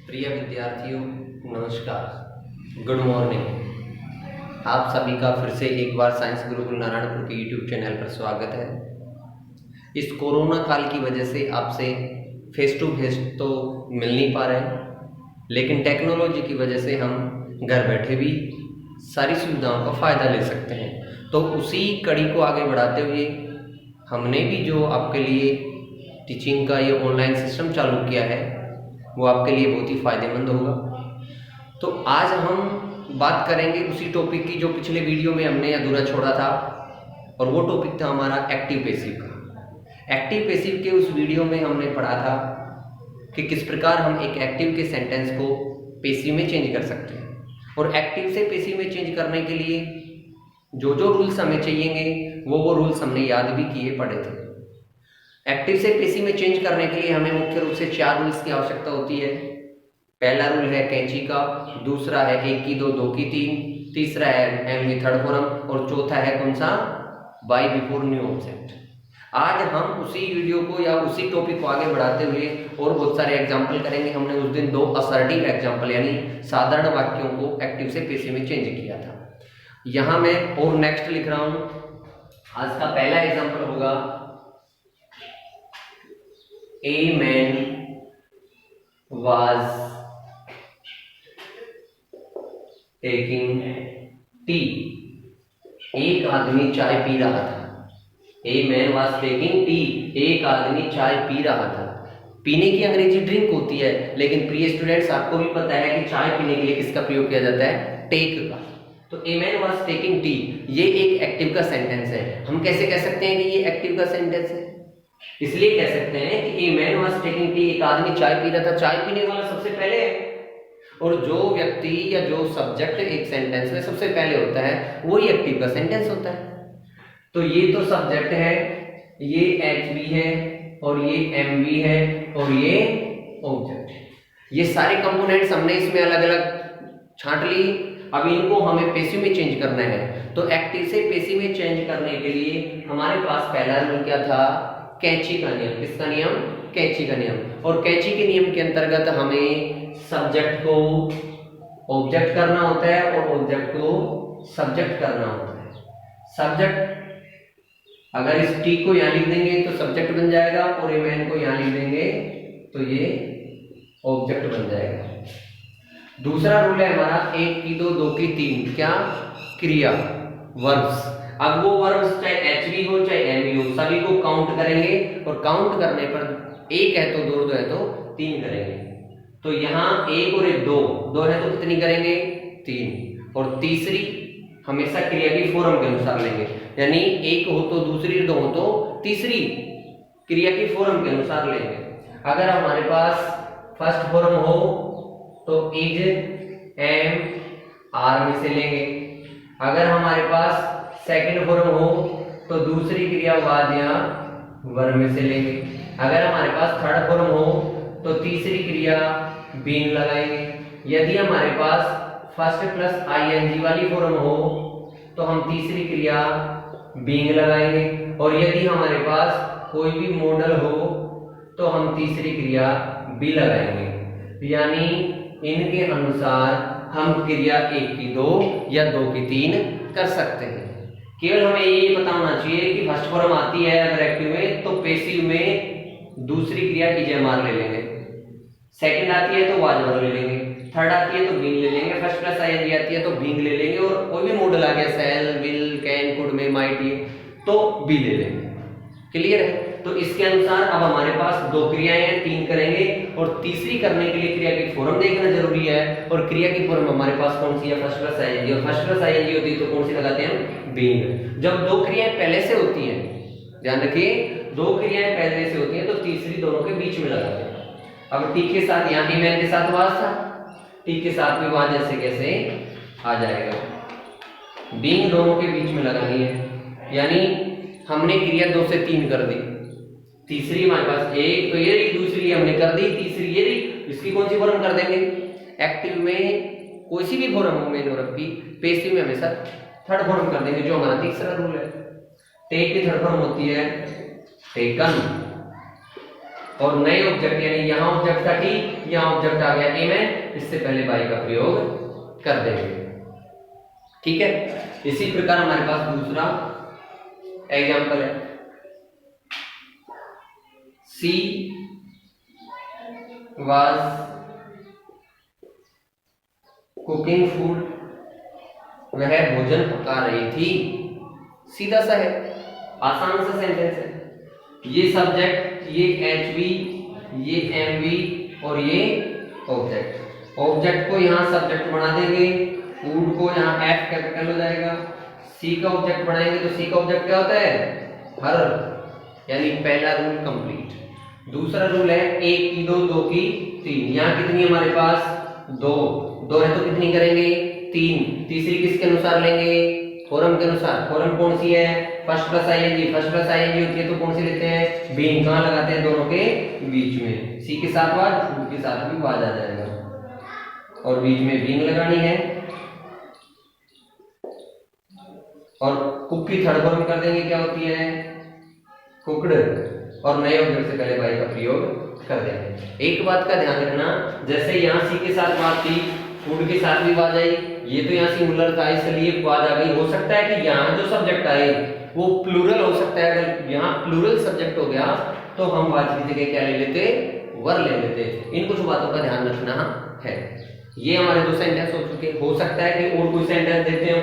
प्रिय विद्यार्थियों, नमस्कार, गुड मॉर्निंग। आप सभी का फिर से एक बार साइंस गुरुकुल नारायणपुर के यूट्यूब चैनल पर स्वागत है। इस कोरोना काल की वजह से आपसे फेस टू फेस तो मिल नहीं पा रहे, लेकिन टेक्नोलॉजी की वजह से हम घर बैठे भी सारी सुविधाओं का फ़ायदा ले सकते हैं। तो उसी कड़ी को आगे बढ़ाते हुए हमने भी जो आपके लिए टीचिंग का ये ऑनलाइन सिस्टम चालू किया है वो आपके लिए बहुत ही फ़ायदेमंद होगा। तो आज हम बात करेंगे उसी टॉपिक की जो पिछले वीडियो में हमने अधूरा छोड़ा था, और वो टॉपिक था हमारा एक्टिव पैसिव का। एक्टिव पैसिव के उस वीडियो में हमने पढ़ा था कि किस प्रकार हम एक एक्टिव के सेंटेंस को पैसिव में चेंज कर सकते हैं, और एक्टिव से पैसिव में चेंज करने के लिए जो जो रूल्स हमें चाहिएंगे वो रूल्स हमने याद भी किए पढ़े थे। एक्टिव से पैसिव में चेंज करने के लिए हमें मुख्य रूप से 4 रूल्स की आवश्यकता होती है। पहला रूल है कैंची का, दूसरा है 1 की 2, 2 की 3, तीसरा है एम वी थर्ड फॉर्म, और चौथा है कौन सा, बाय बिफोर न्यू ऑब्जेक्ट। आज हम उसी वीडियो को या उसी टॉपिक को आगे बढ़ाते हुए और बहुत सारे एग्जाम्पल करेंगे। हमने उस दिन 2 असर्टिव एग्जाम्पल यानी साधारण वाक्यों को एक्टिव से पैसिव में चेंज किया था। यहाँ मैं और नेक्स्ट लिख रहा हूं। आज का पहला एग्जाम्पल होगा A man was taking tea. एक आदमी चाय पी रहा था। A man was taking tea. एक आदमी चाय पी रहा था। पीने की अंग्रेजी ड्रिंक होती है, लेकिन प्रिय स्टूडेंट्स आपको भी पता है कि चाय पीने के लिए किसका प्रयोग किया जाता है, टेक का। तो A man was taking tea ये एक एक्टिव का सेंटेंस है। हम कैसे कह सकते हैं कि ये एक्टिव का सेंटेंस है? इसलिए कह सकते हैं कि a man was taking tea, एक आदमी चाय पी रहा था। चाय पीने वाला सबसे पहले है, और जो व्यक्ति या जो सब्जेक्ट एक सेंटेंस में सबसे पहले होता है वही एक्टिव का सेंटेंस होता है। तो ये तो सब्जेक्ट है, ये एच बी है, और ये एम बी है, और ये ऑब्जेक्ट है। ये सारे कंपोनेंट्स हमने इसमें अलग अलग छांट ली। अब इनको हमें पैसिव में चेंज करना है। तो एक्टिव से पैसिव में चेंज करने के लिए हमारे पास पहला रूल क्या था, कैंची का नियम। किसका नियम, कैंची का नियम। और कैंची के नियम के अंतर्गत हमें सब्जेक्ट को ऑब्जेक्ट करना होता है और ऑब्जेक्ट को सब्जेक्ट करना होता है। सब्जेक्ट अगर इस टी को यहां लिख देंगे तो सब्जेक्ट बन जाएगा, और ए मैन को यहां लिख देंगे तो ये ऑब्जेक्ट बन जाएगा। दूसरा रूल है हमारा 1 की 2, 2 की 3, क्या, क्रिया, वर्ब्स। अब वो वर्ब्स चाहे एचवी हो चाहे एमवी हो, सभी को काउंट करेंगे, और काउंट करने पर 1 है तो 2, 2 है तो 3 करेंगे। तो यहाँ 1 और 1 2, 2 है तो कितनी करेंगे, 3। और तीसरी हमेशा क्रिया की फॉर्म के अनुसार लेंगे, यानी 1 हो तो दूसरी, 2 हो तो तीसरी, क्रिया की फॉर्म के अनुसार लेंगे। अगर हमारे पास फर्स्ट फॉर्म हो तो इज एम आर में से लेंगे। अगर हमारे पास सेकंड फॉर्म हो तो दूसरी क्रिया वाज या वर में से लेंगे। अगर हमारे पास थर्ड फॉर्म हो तो तीसरी क्रिया बीन लगाएंगे। यदि हमारे पास फर्स्ट प्लस आईएनजी वाली फॉर्म हो तो हम तीसरी क्रिया बीइंग लगाएंगे, और यदि हमारे पास कोई भी मॉडल हो तो हम तीसरी क्रिया बी लगाएंगे। यानी इनके अनुसार हम क्रिया 1 की 2 या 2 की 3 कर सकते हैं। केवल हमें ये पता होना चाहिए कि फर्स्ट फॉर्म आती है अगर एक्टिव में तो पैसिव में दूसरी क्रिया इजेमार ले लेंगे, सेकंड आती है तो वाजवर ले लेंगे, थर्ड आती है तो बींग ले लेंगे, फर्स्ट प्लस आईएनजी आती है तो बींग ले लेंगे, और कोई भी मॉडल आ गया shall, will, can, could, may, might ये तो बी ले लेंगे। क्लियर है? तो इसके अनुसार अब हमारे पास 2 क्रियाएं हैं, 3 करेंगे, और तीसरी करने के लिए क्रिया की फॉर्म देखना जरूरी है। और क्रिया की फॉर्म हमारे पास कौन सी है, फर्स्ट प्लस आईएनजी, और फर्स्ट प्लस आईएनजी होती है तो कौन सी लगाते हैं, बीइंग। जब 2 क्रियाएं पहले से होती हैं, ध्यान रखिए 2 क्रियाएं पहले से होती हैं तो तीसरी दोनों के बीच में लगाते हैं। अब टी के साथ यहाँ ए मैन के साथ वाज था, टी के साथ भी वाज जैसे कैसे आ जाएगा, बीइंग दोनों के बीच में लगानी है। यानी हमने क्रिया 2 से 3 कर दी, तीसरी हमारे पास 1 तो ये रही, दूसरी हमने कर दी, तीसरी ये रही, इसकी कौन सी फॉर्म कर देंगे, एक्टिव में कोई सी भी फॉर्म हो मेन और की, पैसिव में हमेशा थर्ड फॉर्म कर देंगे, जो हमारा तीसरा रूल है। टेक की थर्ड फॉर्म होती है टेकन, और नए ऑब्जेक्ट यानी यहाँ ऑब्जेक्ट था टी, यहाँ ऑब्जेक्ट आ गया ए में, इससे पहले बाई का प्रयोग कर देंगे। ठीक है, इसी प्रकार हमारे पास दूसरा एग्जाम्पल है, सी was कुकिंग फूड, वह भोजन पका रही थी। सीधा सा है, आसान सा सेंटेंस है। ये सब्जेक्ट, ये एचवी, ये एमवी और ये ऑब्जेक्ट। ऑब्जेक्ट को यहाँ सब्जेक्ट बना देंगे, फूड को यहाँ एफ कैपिटल हो जाएगा। सी का ऑब्जेक्ट बनाएंगे तो सी का ऑब्जेक्ट क्या होता है, हर, यानी पहला रूल कंप्लीट। दूसरा रूल है एक की दो, दो की तीन। यहाँ कितनी है हमारे पास, दो, दो है तो कितनी करेंगे, तीन। तीसरी किसके अनुसार लेंगे, फॉर्म के अनुसार। फॉर्म कौन सी है, first plus ING. First plus ING होती है तो कौन सी लेते हैं, बीइंग। कहाँ लगाते हैं, दोनों के बीच में। सी के साथ वाज, फूड के साथ भी वाज आ जाएगा और बीच में बीइंग लगानी है। और कुक की थर्ड फॉर्म कर देंगे, क्या होती है, कुक्ड। और नए ऑब्जेक्ट से पहले बाई का प्रयोग कर देंगे। एक बात का ध्यान रखना, जैसे यहाँ सी के साथ बात थी, फूड के साथ भी बात आई, ये तो यहाँ सिंगुलर था इसलिए बात आ गई। हो सकता है कि यहाँ जो सब्जेक्ट आए वो प्लूरल हो सकता है। अगर यहाँ प्लूरल सब्जेक्ट हो गया तो हम बात की जगह क्या ले लेते, वर ले लेते। इन कुछ बातों का ध्यान रखना है। ये हमारे दो सेंटेंस हो चुके। हो सकता है कि और कोई सेंटेंस देते हो।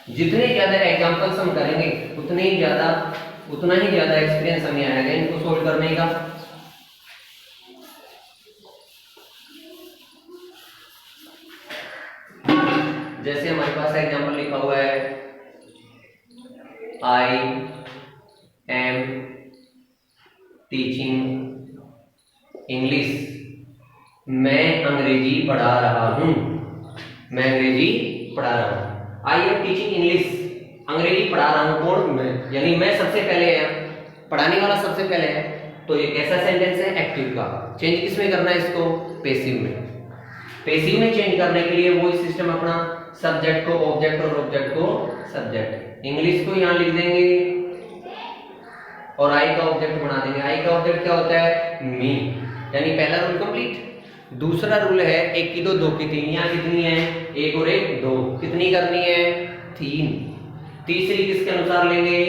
जितने ज्यादा एग्जांपल्स हम करेंगे उतना ही ज्यादा एक्सपीरियंस हमें आएगा इनको सोल्व करने का। जैसे हमारे पास एग्जांपल लिखा हुआ है, आई एम टीचिंग इंग्लिश। मैं अंग्रेजी पढ़ा रहा हूं। मैं अंग्रेजी पढ़ा रहा हूं। आई एम टीचिंग इंग्लिश, अंग्रेजी पढ़ा रहा हूं। कौन, मैं, यानी मैं सबसे पहले है, पढ़ाने वाला सबसे पहले है। तो ये कैसा सेंटेंस है, एक्टिव का। चेंज किसमें करना है इसको, पेसिव में। पेसिव में चेंज करने के लिए वही सिस्टम अपना, सब्जेक्ट को ऑब्जेक्ट और ऑब्जेक्ट को सब्जेक्ट। इंग्लिश को यहां लिख देंगे और आई का ऑब्जेक्ट बना देंगे। आई का ऑब्जेक्ट क्या होता है, मी, यानी पहला रूल कंप्लीट। दूसरा रूल है एक की दो, दो की तीन। यहाँ कितनी है, एक और एक, दो। कितनी करनी है, तीन। तीसरी किसके अनुसार लेंगे,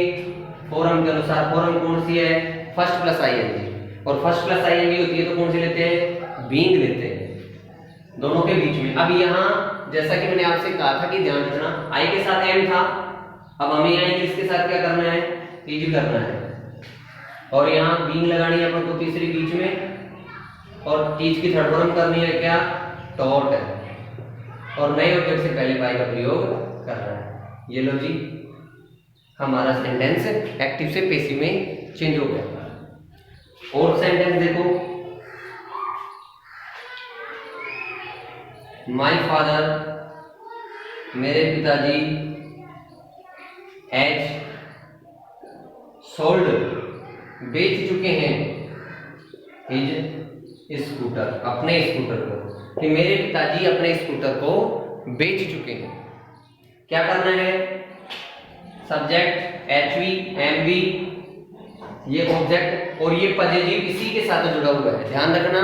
फॉर्म के अनुसार। फॉर्म कौन सी है, फर्स्ट प्लस आईएनजी। और फर्स्ट प्लस आईएनजी होती है तो कौन सी लेते हैं, बीइंग लेते हैं, दोनों के बीच में। अब यहाँ जैसा कि मैंने आपसे कहा था कि ध्यान रखना, आई के साथ एम था, अब हमें यहाँ इंग्लिश के साथ क्या करना है, इज करना है। और यहाँ बीइंग लगानी है अपन को तीसरी बीच में, और टीच की थर्ड फॉर्म करनी है क्या, टॉट है। और नए ऑब्जेक्ट से पहले बाई का प्रयोग करना है। ये लो जी, हमारा सेंटेंस एक्टिव से पेसिव में चेंज हो गया। और सेंटेंस देखो, माई फादर, मेरे पिताजी, हैज सोल्ड, बेच चुके हैं, हिज स्कूटर, अपने स्कूटर को। कि मेरे पिताजी अपने स्कूटर को बेच चुके हैं। क्या करना है, सब्जेक्ट एचवी एमवी, ये ऑब्जेक्ट और ये पजेजिव इसी के साथ जुड़ा हुआ है। ध्यान रखना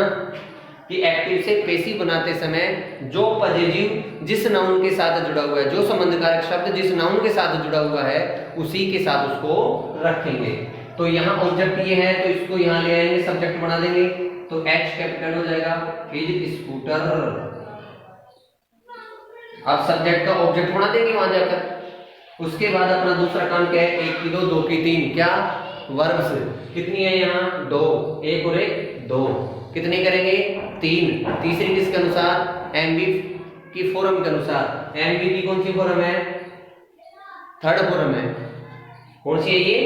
कि एक्टिव से पेसिव बनाते समय जो पजेजिव जिस नाउन के साथ जुड़ा हुआ है, जो संबंधकारक शब्द जिस नाउन के साथ जुड़ा हुआ है, उसी के साथ उसको रखेंगे। तो यहाँ ऑब्जेक्ट ये है तो इसको यहाँ ले आएंगे, सब्जेक्ट बना देंगे, तो एच कैपिटल हो जाएगा, इज स्कूटर। अब सब्जेक्ट का ऑब्जेक्ट बना देंगे वहां जाकर। उसके बाद अपना दूसरा काम क्या है, एक की दो, दो की तीन, क्या, वर्ब्स। कितनी है यहाँ, दो, एक और एक, दो। कितने करेंगे, तीन। तीसरी किसके अनुसार, एमवी की फॉर्म के अनुसार। एमवी की कौन सी फॉर्म है, थर्ड फॉर्म है। कौन सी है ये,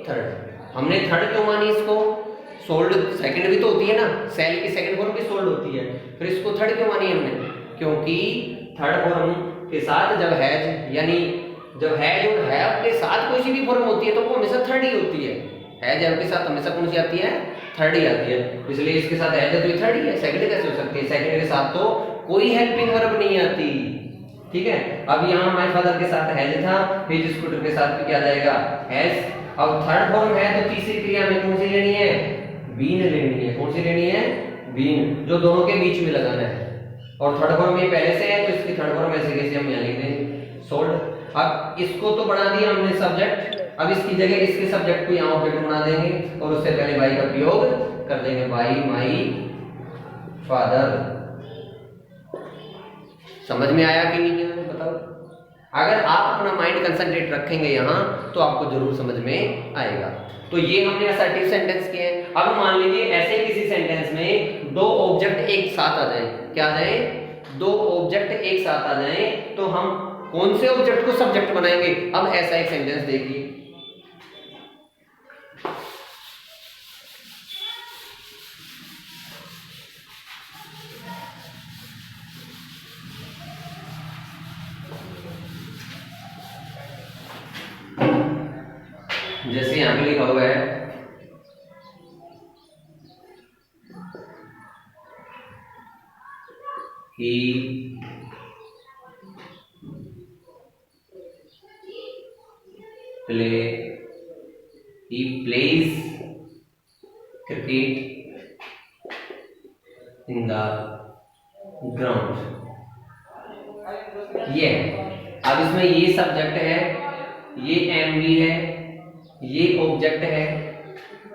थर्ड। हमने थर्ड क्यों मानी इसको, सोल्ड सेकंड भी तो होती है ना, सेल की सेकंड फॉर्म भी सोल्ड होती है, फिर इसको थर्ड क्यों मानी हमने, क्योंकि थर्ड फॉर्म के साथ जब हैज, यानी जब हैज और हैव के साथ कोई सी भी फॉर्म होती है तो वो हमेशा थर्ड ही होती है। हैज हैव के साथ हमेशा कौन सी आती है, थर्ड ही आती है। इसलिए इसके साथ हैज है तो ये थर्ड ही है, सेकंड कैसे हो सकती है, सेकंड के साथ तो कोई हेल्पिंग वर्ब नहीं आती। ठीक है। अब यहाँ माय फादर के साथ हैज था, हिज स्कूटर के साथ भी क्या जाएगा, हैज। अब थर्ड फॉर्म है तो तीसरी क्रिया में कौन सी लेनी है, बीन लेनी है। कौन सी लेनी है, बीन, जो दोनों के बीच में लगाना है। और थर्ड फॉर्म में पहले से है तो इसकी थर्ड फॉर्म ऐसे कैसे हम यहाँ लिख देंगे, सोल्ड। अब इसको तो बना दिया हमने सब्जेक्ट, अब इसकी जगह इसके सब्जेक्ट को यहाँ ऑब्जेक्ट बना देंगे और उससे पहले बाई का प्रयोग कर देंगे, बाई माई फादर। समझ में आया कि नहीं है बताओ। अगर आप अपना माइंड कंसंट्रेट रखेंगे यहाँ तो आपको जरूर समझ में आएगा। तो ये हमने असर्टिव सेंटेंस किए हैं। अब मान लीजिए ऐसे किसी सेंटेंस में दो ऑब्जेक्ट एक साथ आ जाए, क्या आ जाए, दो ऑब्जेक्ट एक साथ आ जाए, तो हम कौन से ऑब्जेक्ट को सब्जेक्ट बनाएंगे। अब ऐसा एक सेंटेंस देखिए, जैसे यहां पे लिखा हुआ है he plays cricket in the ground। ये अब इसमें ये सब्जेक्ट है, ये एम बी है, ये ऑब्जेक्ट है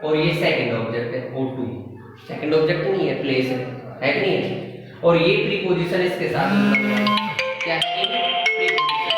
और ये सेकंड ऑब्जेक्ट है O2। सेकंड ऑब्जेक्ट नहीं है, प्लेस है कि नहीं है। और ये प्रीपोजिशन इसके साथ क्या है, प्रीपोजिशन।